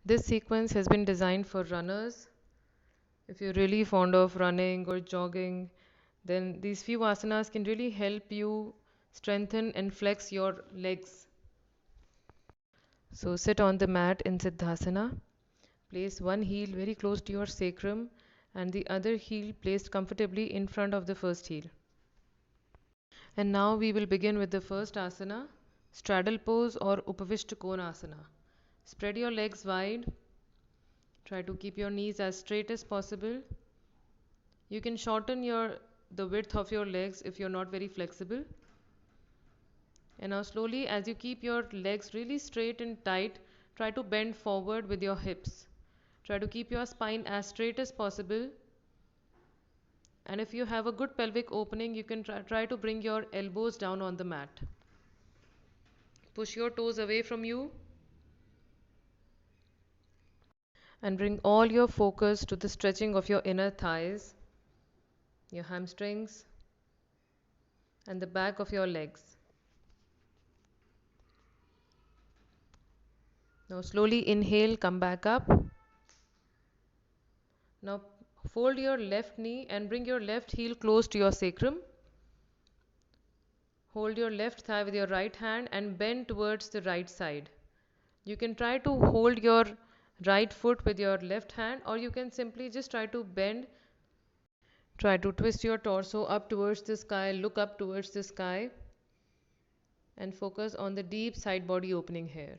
This sequence has been designed for runners. If you're really fond of running or jogging, then these few asanas can really help you strengthen and flex your legs. So sit on the mat in Siddhasana. Place one heel very close to your sacrum and the other heel placed comfortably in front of the first heel. And now we will begin with the first asana, straddle pose or Upavishta Konasana. Spread your legs wide. Try to keep your knees as straight as possible. You can shorten the width of your legs if you're not very flexible. And now slowly, as you keep your legs really straight and tight, try to bend forward with your hips. Try to keep your spine as straight as possible. And if you have a good pelvic opening, you can try to bring your elbows down on the mat. Push your toes away from you and bring all your focus to the stretching of your inner thighs, your hamstrings, and the back of your legs. Now slowly inhale, come back up. Now fold your left knee and bring your left heel close to your sacrum. Hold your left thigh with your right hand and bend towards the right side. You can try to hold your right foot with your left hand, or you can simply just try to bend. Try to twist your torso up towards the sky, look up towards the sky, and focus on the deep side body opening here.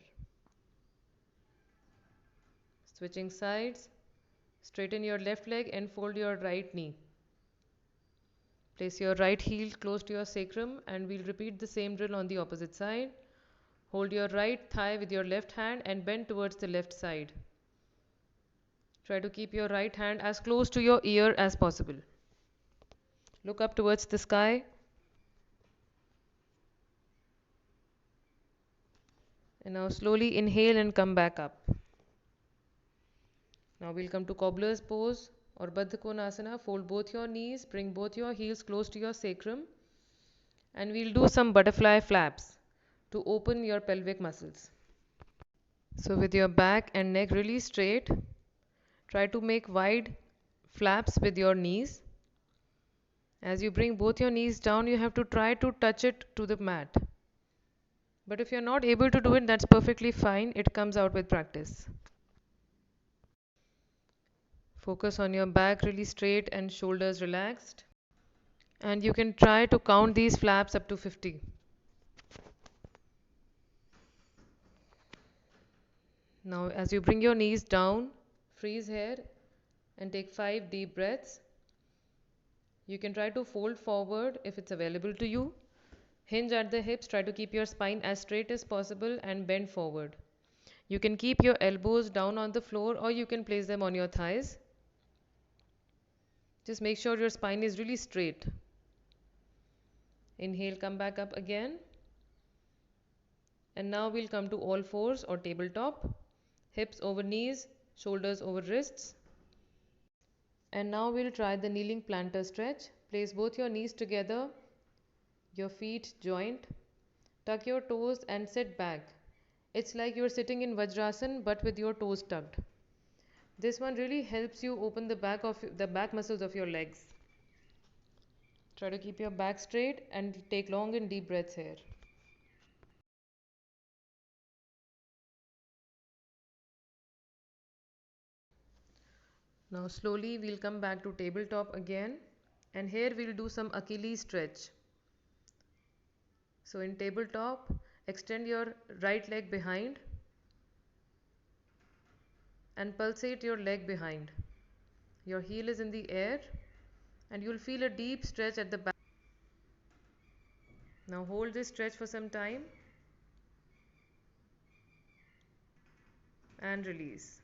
Switching sides, straighten your left leg and fold your right knee. Place your right heel close to your sacrum and we'll repeat the same drill on the opposite side. Hold your right thigh with your left hand and bend towards the left side. Try to keep your right hand as close to your ear as possible. Look up towards the sky. And now slowly inhale and come back up. Now we'll come to cobbler's pose or Baddha Konasana. Fold both your knees, bring both your heels close to your sacrum, and we'll do some butterfly flaps to open your pelvic muscles. So with your back and neck really straight, try to make wide flaps with your knees. As you bring both your knees down, you have to try to touch it to the mat. But if you're not able to do it, that's perfectly fine. It comes out with practice. Focus on your back really straight and shoulders relaxed. And you can try to count these flaps up to 50. Now, as you bring your knees down, freeze here and take 5 deep breaths. You can try to fold forward if it's available to you. Hinge at the hips, try to keep your spine as straight as possible and bend forward. You can keep your elbows down on the floor or you can place them on your thighs. Just make sure your spine is really straight. Inhale, come back up again. And now we'll come to all fours or tabletop. Hips over knees, shoulders over wrists. And now we'll try the kneeling plantar stretch. Place both your knees together, your feet joint. Tuck your toes and sit back. It's like you're sitting in Vajrasan but with your toes tucked. This one really helps you open the back muscles of your legs. Try to keep your back straight and take long and deep breaths here. Now slowly we'll come back to tabletop again, and here we'll do some Achilles stretch. So in tabletop, extend your right leg behind and pulsate your leg behind. Your heel is in the air and you'll feel a deep stretch at the back. Now hold this stretch for some time and release.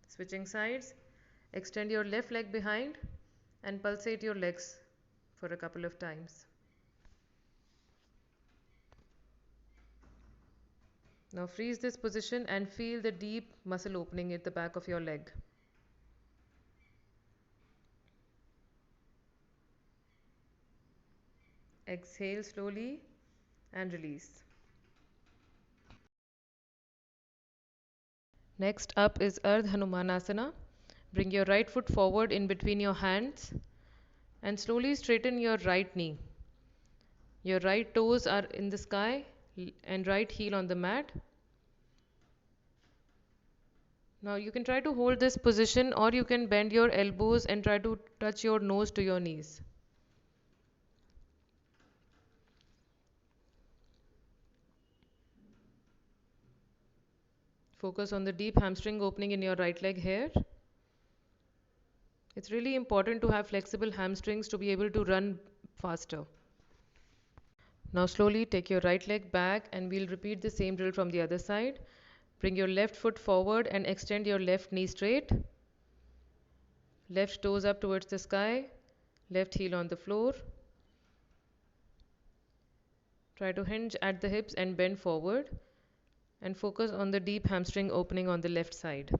Switching sides, extend your left leg behind and pulsate your legs for a couple of times. Now freeze this position and feel the deep muscle opening at the back of your leg. Exhale slowly and release. Next up is Ardha Hanumanasana. Bring your right foot forward in between your hands and slowly straighten your right knee. Your right toes are in the sky and right heel on the mat. Now you can try to hold this position, or you can bend your elbows and try to touch your nose to your knees. Focus on the deep hamstring opening in your right leg here. It's really important to have flexible hamstrings to be able to run faster. Now slowly take your right leg back and we'll repeat the same drill from the other side. Bring your left foot forward and extend your left knee straight. Left toes up towards the sky. Left heel on the floor. Try to hinge at the hips and bend forward. And focus on the deep hamstring opening on the left side.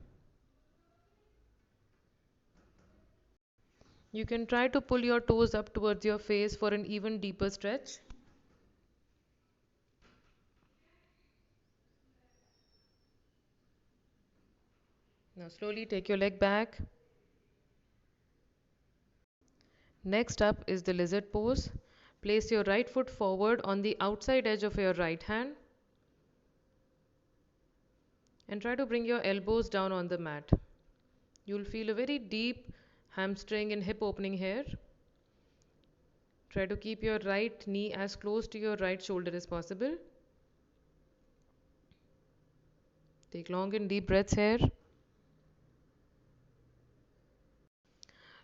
You can try to pull your toes up towards your face for an even deeper stretch. Now slowly take your leg back. Next up is the lizard pose. Place your right foot forward on the outside edge of your right hand and try to bring your elbows down on the mat. You'll feel a very deep hamstring and hip opening here. Try to keep your right knee as close to your right shoulder as possible. Take long and deep breaths here.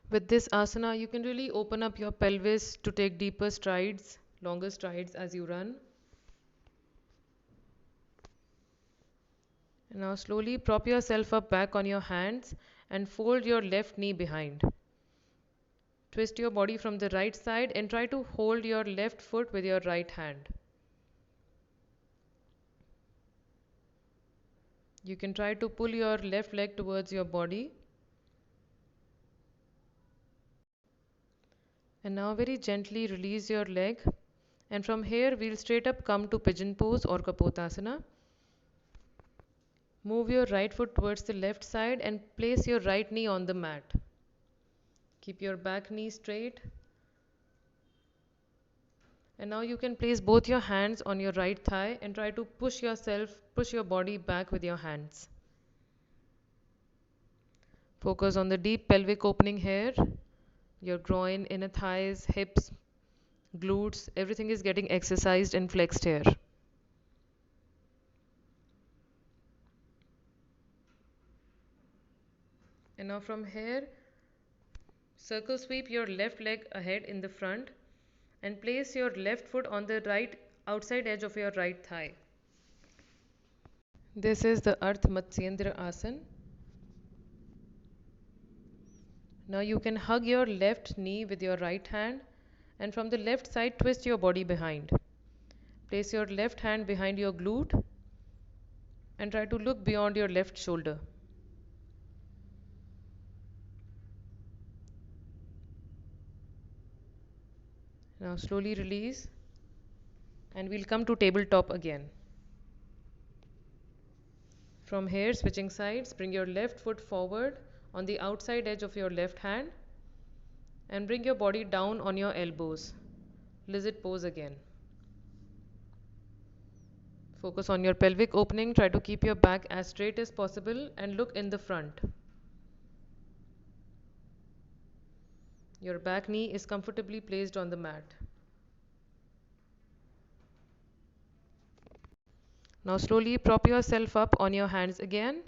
With this asana, you can really open up your pelvis to take deeper strides, longer strides as you run. And now slowly prop yourself up back on your hands and fold your left knee behind. Twist your body from the right side and try to hold your left foot with your right hand. You can try to pull your left leg towards your body. And now very gently release your leg. And from here we'll straight up come to pigeon pose or Kapotasana. Move your right foot towards the left side and place your right knee on the mat. Keep your back knee straight. And now you can place both your hands on your right thigh and try to push your body back with your hands. Focus on the deep pelvic opening here. Your groin, inner thighs, hips, glutes, everything is getting exercised and flexed here. And now from here, circle sweep your left leg ahead in the front and place your left foot on the right outside edge of your right thigh. This is the Ardha Matsyendra Asana. Now you can hug your left knee with your right hand and from the left side twist your body behind. Place your left hand behind your glute and try to look beyond your left shoulder. Now slowly release and we'll come to tabletop again. From here, switching sides, bring your left foot forward on the outside edge of your left hand and bring your body down on your elbows. Lizard pose again. Focus on your pelvic opening, try to keep your back as straight as possible and look in the front. Your back knee is comfortably placed on the mat. Now slowly prop yourself up on your hands again.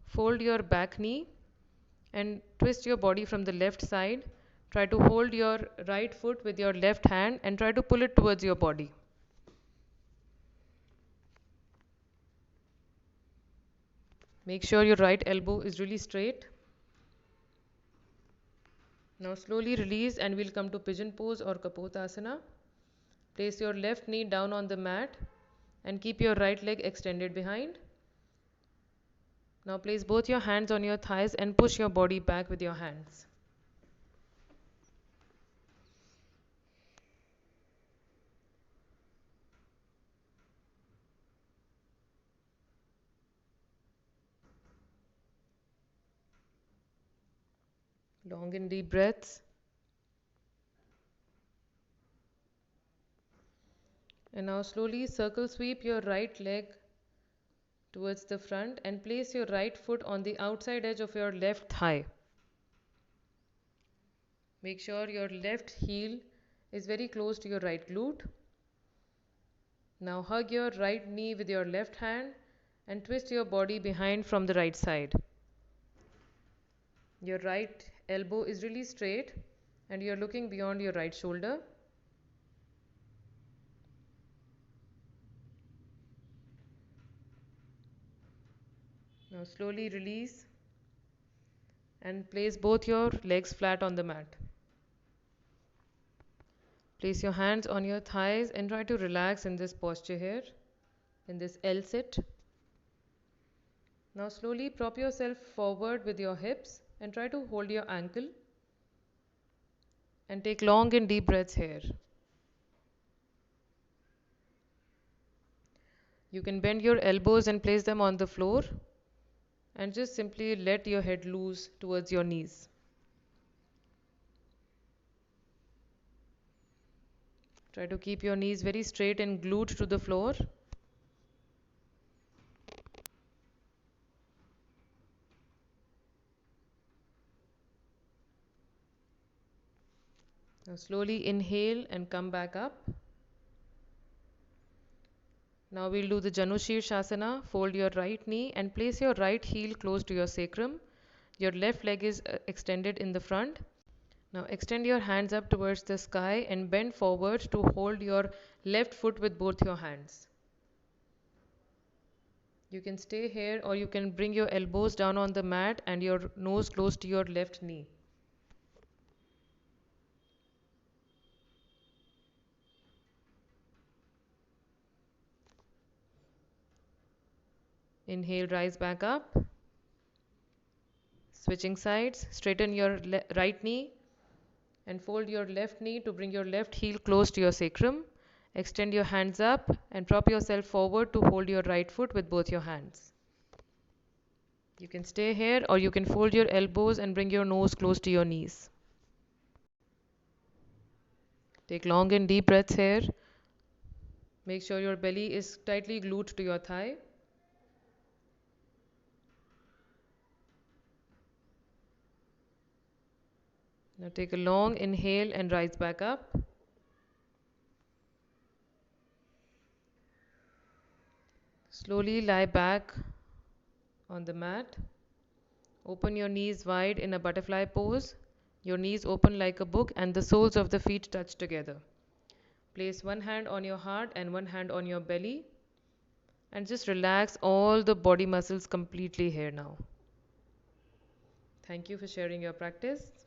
Fold your back knee and twist your body from the left side. Try to hold your right foot with your left hand and try to pull it towards your body. Make sure your right elbow is really straight. Now slowly release and we'll come to pigeon pose or Kapotasana. Place your left knee down on the mat and keep your right leg extended behind. Now place both your hands on your thighs and push your body back with your hands. Long and deep breaths. And now slowly circle sweep your right leg towards the front and place your right foot on the outside edge of your left thigh. Make sure your left heel is very close to your right glute. Now hug your right knee with your left hand and twist your body behind from the right side. Your right elbow is really straight and you're looking beyond your right shoulder. Now slowly release and place both your legs flat on the mat. Place your hands on your thighs and try to relax in this posture here, in this L sit. Now slowly prop yourself forward with your hips and try to hold your ankle and take long and deep breaths here. You can bend your elbows and place them on the floor and just simply let your head loose towards your knees. Try to keep your knees very straight and glued to the floor. Now slowly inhale and come back up. Now we'll do the Janu Shirshasana. Fold your right knee and place your right heel close to your sacrum. Your left leg is extended in the front. Now extend your hands up towards the sky and bend forward to hold your left foot with both your hands. You can stay here or you can bring your elbows down on the mat and your nose close to your left knee. Inhale, rise back up. Switching sides, straighten your right knee and fold your left knee to bring your left heel close to your sacrum. Extend your hands up and prop yourself forward to hold your right foot with both your hands. You can stay here or you can fold your elbows and bring your nose close to your knees. Take long and deep breaths here. Make sure your belly is tightly glued to your thigh. Now take a long inhale and rise back up. Slowly lie back on the mat. Open your knees wide in a butterfly pose. Your knees open like a book and the soles of the feet touch together. Place one hand on your heart and one hand on your belly. And just relax all the body muscles completely here now. Thank you for sharing your practice.